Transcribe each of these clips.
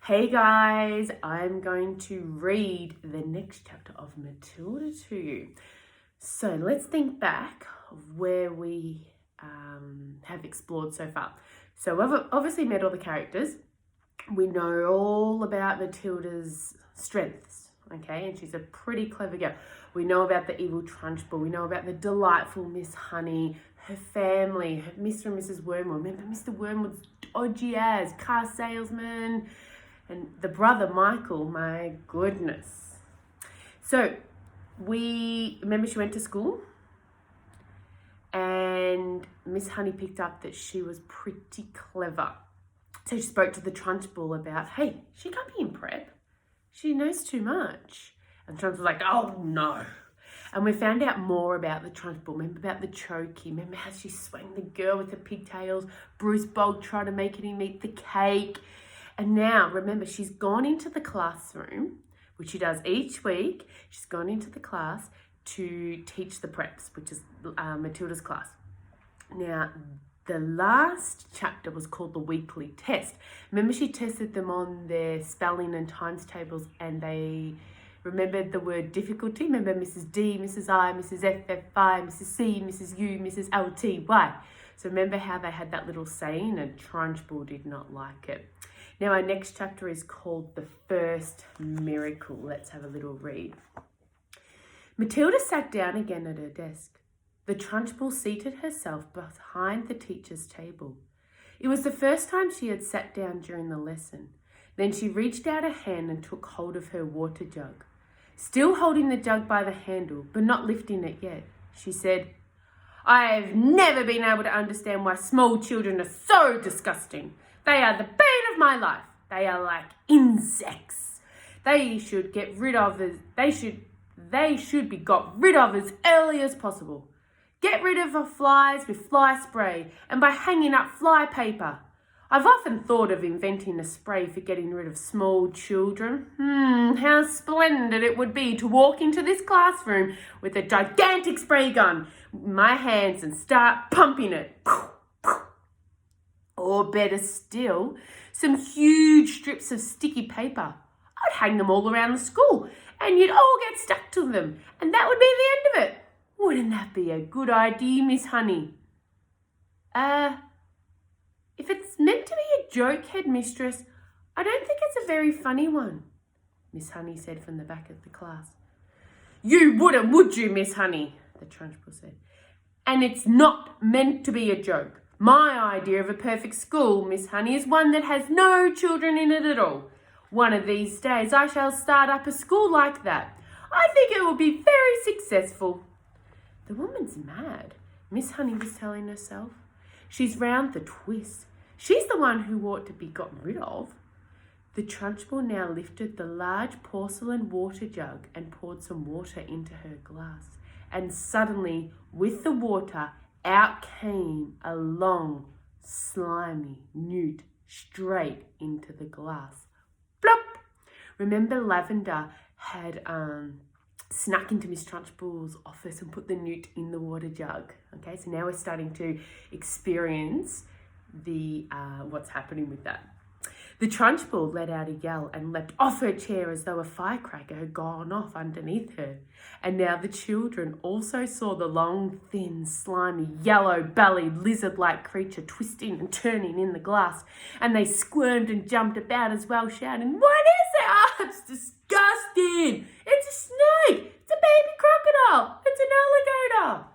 Hey guys, I'm going to read the next chapter of Matilda to you. So let's think back of where we have explored so far. So we've obviously met all the characters. We know all about Matilda's strengths, okay? And she's a pretty clever girl. We know about the evil Trunchbull. We know about the delightful Miss Honey, her family, her Mr. and Mrs. Wormwood. Remember Mr. Wormwood's dodgy as car salesman, and the brother Michael, my goodness. So remember she went to school and Miss Honey picked up that she was pretty clever. So she spoke to the Trunchbull about, hey, she can't be in prep. She knows too much. And Trunchbull was like, oh no. And we found out more about the Trunchbull. Remember about the chokey. Remember how she swung the girl with the pigtails. Bruce Bog tried to make him eat the cake. And now, remember, she's gone into the classroom, which she does each week. She's gone into the class to teach the preps, which is Matilda's class. Now, the last chapter was called the weekly test. Remember, she tested them on their spelling and times tables, and they remembered the word difficulty. Remember Mrs. D, Mrs. I, Mrs. F, F5, Mrs. C, Mrs. U, Mrs. L, T, Y. So remember how they had that little saying, and Trunchbull did not like it. Now, our next chapter is called The First Miracle. Let's have a little read. Matilda sat down again at her desk. The Trunchbull seated herself behind the teacher's table. It was the first time she had sat down during the lesson. Then she reached out a hand and took hold of her water jug. Still holding the jug by the handle, but not lifting it yet, she said, I have never been able to understand why small children are so disgusting. They are the bane of my life. They are like insects. They should be got rid of as early as possible. Get rid of the flies with fly spray and by hanging up fly paper. I've often thought of inventing a spray for getting rid of small children. How splendid it would be to walk into this classroom with a gigantic spray gun in my hands and start pumping it. Or better still, some huge strips of sticky paper. I'd hang them all around the school and you'd all get stuck to them and that would be the end of it. Wouldn't that be a good idea, Miss Honey? If it's meant to be a joke, headmistress, I don't think it's a very funny one, Miss Honey said from the back of the class. You wouldn't, would you, Miss Honey? The Trunchbull said. And it's not meant to be a joke. My idea of a perfect school, Miss Honey, is one that has no children in it at all. One of these days I shall start up a school like that. I think it will be very successful. The woman's mad, Miss Honey was telling herself. She's round the twist. She's the one who ought to be got rid of. The Trunchbull now lifted the large porcelain water jug and poured some water into her glass. And suddenly, with the water, out came a long, slimy newt straight into the glass. Plop! Remember Lavender had snuck into Miss Trunchbull's office and put the newt in the water jug. Okay, so now we're starting to experience the what's happening with that. The Trunchbull let out a yell and leapt off her chair as though a firecracker had gone off underneath her. And now the children also saw the long, thin, slimy, yellow-bellied, lizard-like creature twisting and turning in the glass. And they squirmed and jumped about as well, shouting, what is it? Oh, it's disgusting! It's a snake! It's a baby crocodile! It's an alligator!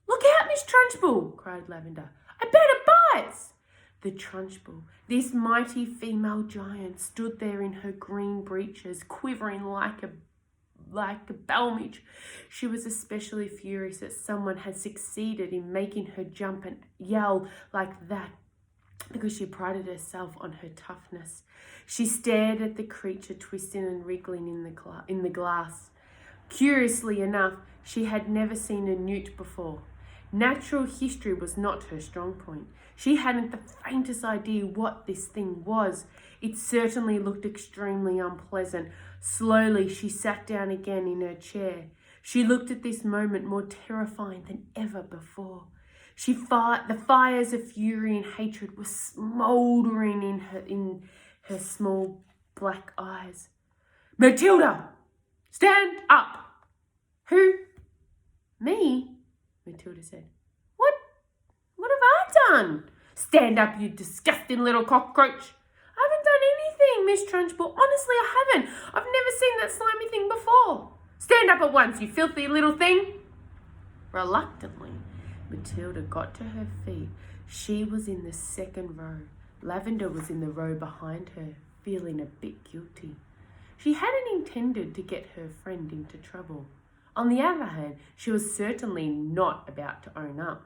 Look out, Miss Trunchbull, cried Lavender. I bet it bites! The Trunchbull, this mighty female giant, stood there in her green breeches, quivering like a balmage. She was especially furious that someone had succeeded in making her jump and yell like that, because she prided herself on her toughness. She stared at the creature twisting and wriggling in the glass. Curiously enough, she had never seen a newt before. Natural history was not her strong point. She hadn't the faintest idea what this thing was. It certainly looked extremely unpleasant. Slowly, she sat down again in her chair. She looked at this moment more terrifying than ever before. The fires of fury and hatred were smouldering in her small black eyes. "Matilda, stand up!" "Who? Me?" Matilda said. What have I done?" "Stand up, you disgusting little cockroach." "I haven't done anything, Miss Trunchbull. Honestly, I haven't. I've never seen that slimy thing before." "Stand up at once, you filthy little thing." Reluctantly, Matilda got to her feet. She was in the second row. Lavender was in the row behind her, feeling a bit guilty. She hadn't intended to get her friend into trouble. On the other hand, she was certainly not about to own up.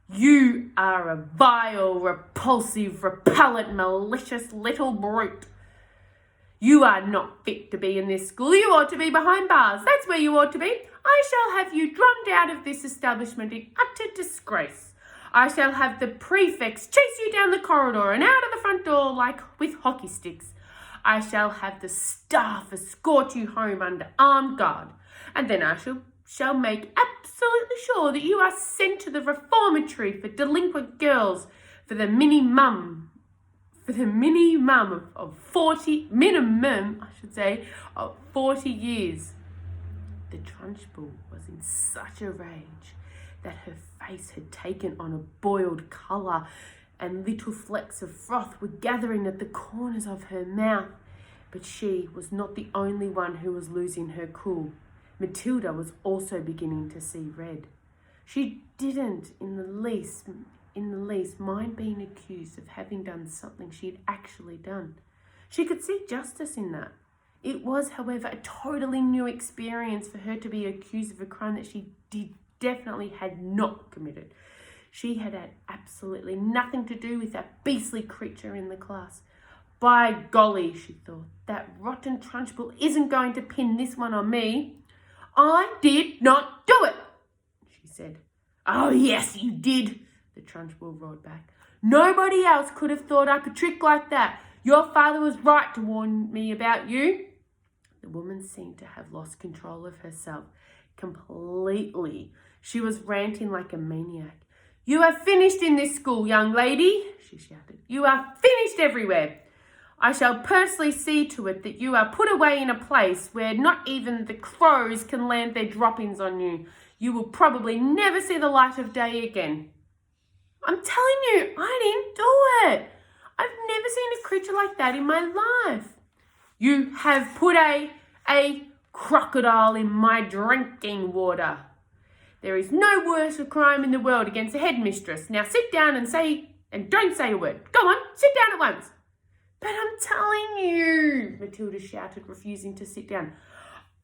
"You are a vile, repulsive, repellent, malicious little brute. You are not fit to be in this school. You ought to be behind bars. That's where you ought to be. I shall have you drummed out of this establishment in utter disgrace. I shall have the prefects chase you down the corridor and out of the front door like with hockey sticks. I shall have the staff escort you home under armed guard. And then I shall make absolutely sure that you are sent to the reformatory for delinquent girls for the minimum of 40 years. The Trunchbull was in such a rage that her face had taken on a boiled colour and little flecks of froth were gathering at the corners of her mouth. But she was not the only one who was losing her cool. Matilda was also beginning to see red. She didn't in the least mind being accused of having done something she had actually done. She could see justice in that. It was, however, a totally new experience for her to be accused of a crime that she definitely had not committed. She had had absolutely nothing to do with that beastly creature in the class. By golly, she thought, that rotten Trunchbull isn't going to pin this one on me. I did not do it, she said. Oh, yes, you did, the Trunchbull roared back. Nobody else could have thought up a trick like that. Your father was right to warn me about you. The woman seemed to have lost control of herself completely. She was ranting like a maniac. You are finished in this school, young lady, she shouted. You are finished everywhere. I shall personally see to it that you are put away in a place where not even the crows can land their droppings on you. You will probably never see the light of day again. I'm telling you, I didn't do it. I've never seen a creature like that in my life. You have put a crocodile in my drinking water. There is no worse a crime in the world against a headmistress. Now sit down and don't say a word. Go on, sit down at once. But I'm telling you, Matilda shouted, refusing to sit down.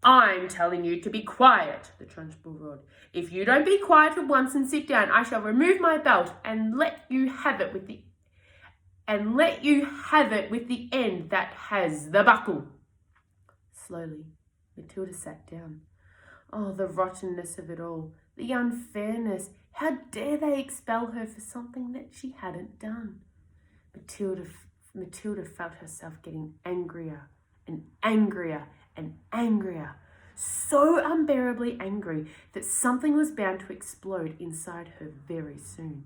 I'm telling you to be quiet, the Trunchbull roared. If you don't be quiet at once and sit down, I shall remove my belt and let you have it with the end that has the buckle. Slowly, Matilda sat down. Oh, the rottenness of it all, the unfairness. How dare they expel her for something that she hadn't done? Matilda felt herself getting angrier and angrier and angrier, so unbearably angry that something was bound to explode inside her very soon.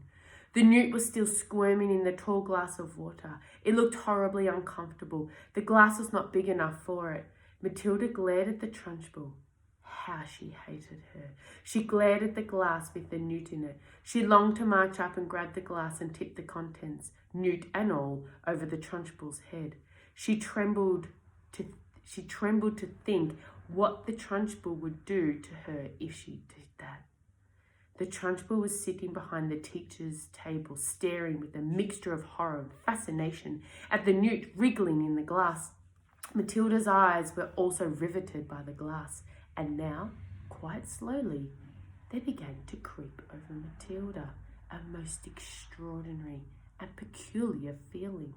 The newt was still squirming in the tall glass of water. It looked horribly uncomfortable. The glass was not big enough for it. Matilda glared at the Trunchbull. How she hated her. She glared at the glass with the newt in it. She longed to march up and grab the glass and tip the contents, newt and all, over the Trunchbull's head. She trembled to think what the Trunchbull would do to her if she did that. The Trunchbull was sitting behind the teacher's table, staring with a mixture of horror and fascination at the newt wriggling in the glass. Matilda's eyes were also riveted by the glass, and now, quite slowly, they began to creep over Matilda, a most extraordinary and peculiar feeling.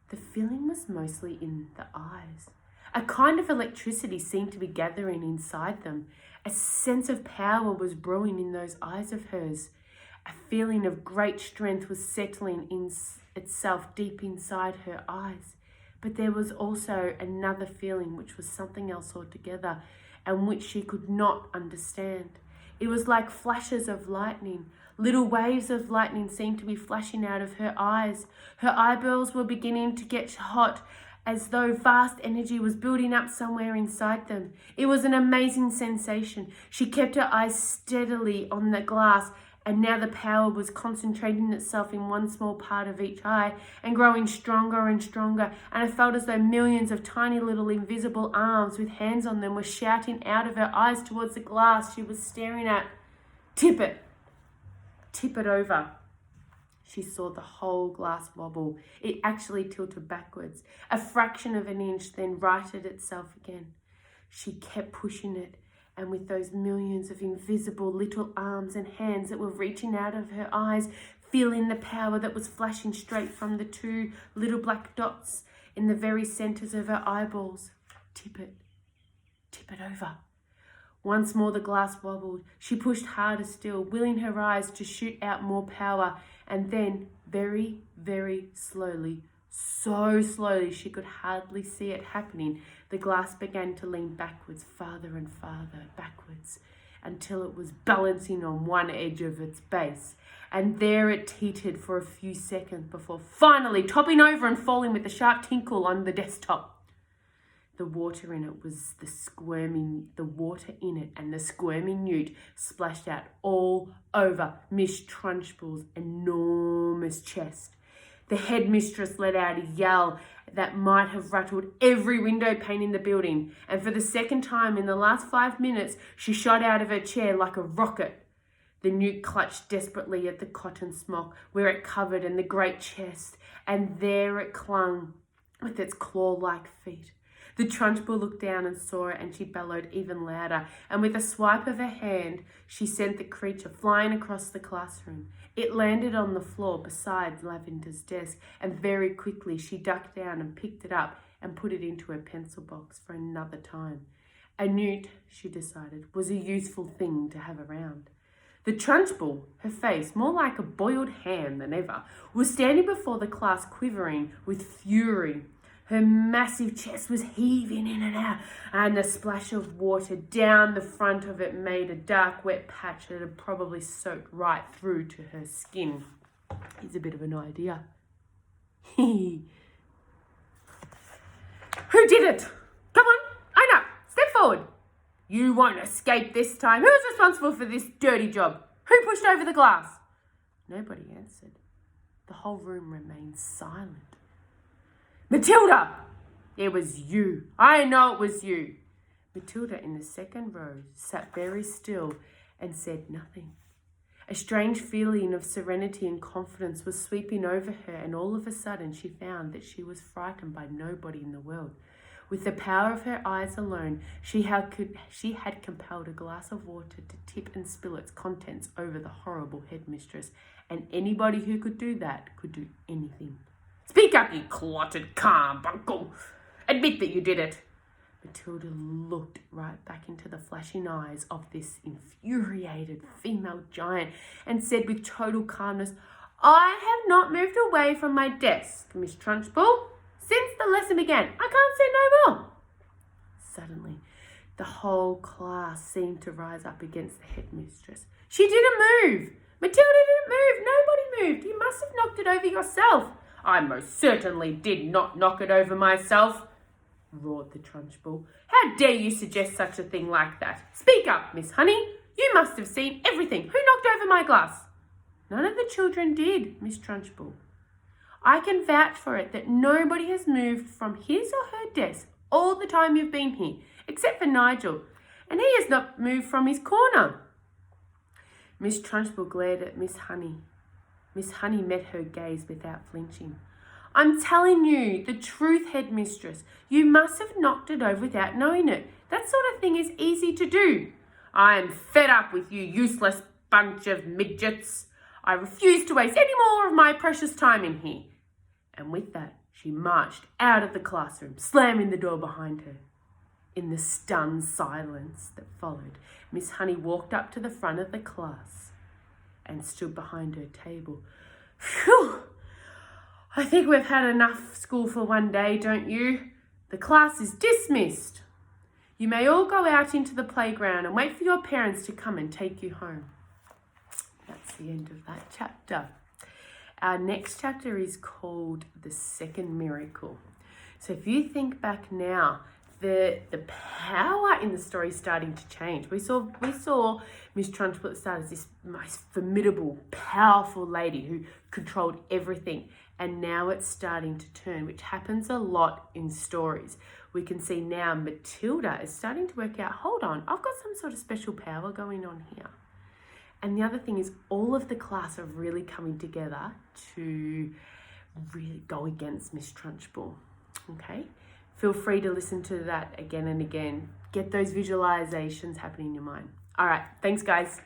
The feeling was mostly in the eyes. A kind of electricity seemed to be gathering inside them. A sense of power was brewing in those eyes of hers. A feeling of great strength was settling in itself deep inside her eyes. But there was also another feeling which was something else altogether and which she could not understand. It was like flashes of lightning, Little waves of lightning seemed to be flashing out of her eyes. Her eyeballs were beginning to get hot, as though vast energy was building up somewhere inside them. It was an amazing sensation. She kept her eyes steadily on the glass, and now the power was concentrating itself in one small part of each eye and growing stronger and stronger, and it felt as though millions of tiny little invisible arms with hands on them were shouting out of her eyes towards the glass she was staring at. Tip it. Tip it over. She saw the whole glass wobble. It actually tilted backwards, a fraction of an inch, then righted itself again. She kept pushing it, and with those millions of invisible little arms and hands that were reaching out of her eyes, feeling the power that was flashing straight from the two little black dots in the very centers of her eyeballs. Tip it over. Once more the glass wobbled. She pushed harder still, willing her eyes to shoot out more power, and then, very, very slowly, so slowly she could hardly see it happening, the glass began to lean backwards, farther and farther backwards, until it was balancing on one edge of its base. And there it teetered for a few seconds before finally topping over and falling with a sharp tinkle on the desktop. The water in it and the squirming newt splashed out all over Miss Trunchbull's enormous chest. The headmistress let out a yell that might have rattled every window pane in the building, and for the second time in the last 5 minutes, she shot out of her chair like a rocket. The newt clutched desperately at the cotton smock where it covered and the great chest, and there it clung with its claw-like feet. The Trunchbull looked down and saw it, and she bellowed even louder, and with a swipe of her hand, she sent the creature flying across the classroom. It landed on the floor beside Lavender's desk, and very quickly she ducked down and picked it up and put it into her pencil box for another time. A newt, she decided, was a useful thing to have around. The Trunchbull, her face more like a boiled ham than ever, was standing before the class quivering with fury. Her massive chest was heaving in and out, and the splash of water down the front of it made a dark, wet patch that had probably soaked right through to her skin. Here's a bit of an idea. Who did it? Come on, Aina, step forward. You won't escape this time. Who's responsible for this dirty job? Who pushed over the glass? Nobody answered. The whole room remained silent. Matilda! It was you. I know it was you. Matilda in the second row sat very still and said nothing. A strange feeling of serenity and confidence was sweeping over her, and all of a sudden she found that she was frightened by nobody in the world. With the power of her eyes alone, she had compelled a glass of water to tip and spill its contents over the horrible headmistress, and anybody who could do that could do anything. Speak up, you clotted carbuncle. Admit that you did it. Matilda looked right back into the flashing eyes of this infuriated female giant and said with total calmness, I have not moved away from my desk, Miss Trunchbull, since the lesson began. I can't say no more. Suddenly, the whole class seemed to rise up against the headmistress. She didn't move. Matilda didn't move. Nobody moved. You must have knocked it over yourself. I most certainly did not knock it over myself, roared the Trunchbull. How dare you suggest such a thing like that? Speak up, Miss Honey. You must have seen everything. Who knocked over my glass? None of the children did, Miss Trunchbull. I can vouch for it that nobody has moved from his or her desk all the time you've been here, except for Nigel, and he has not moved from his corner. Miss Trunchbull glared at Miss Honey. Miss Honey met her gaze without flinching. I'm telling you the truth, headmistress. You must have knocked it over without knowing it. That sort of thing is easy to do. I am fed up with you useless bunch of midgets. I refuse to waste any more of my precious time in here. And with that, she marched out of the classroom, slamming the door behind her. In the stunned silence that followed, Miss Honey walked up to the front of the class and stood behind her table. Phew! I think we've had enough school for one day, don't you? The class is dismissed. You may all go out into the playground and wait for your parents to come and take you home. That's the end of that chapter. Our next chapter is called The Second Miracle. So if you think back now, the power in the story is starting to change. We saw Miss Trunchbull at the start as this most formidable, powerful lady who controlled everything. And now it's starting to turn, which happens a lot in stories. We can see now Matilda is starting to work out, hold on, I've got some sort of special power going on here. And the other thing is all of the class are really coming together to really go against Miss Trunchbull. Okay? Feel free to listen to that again and again. Get those visualizations happening in your mind. All right. Thanks, guys.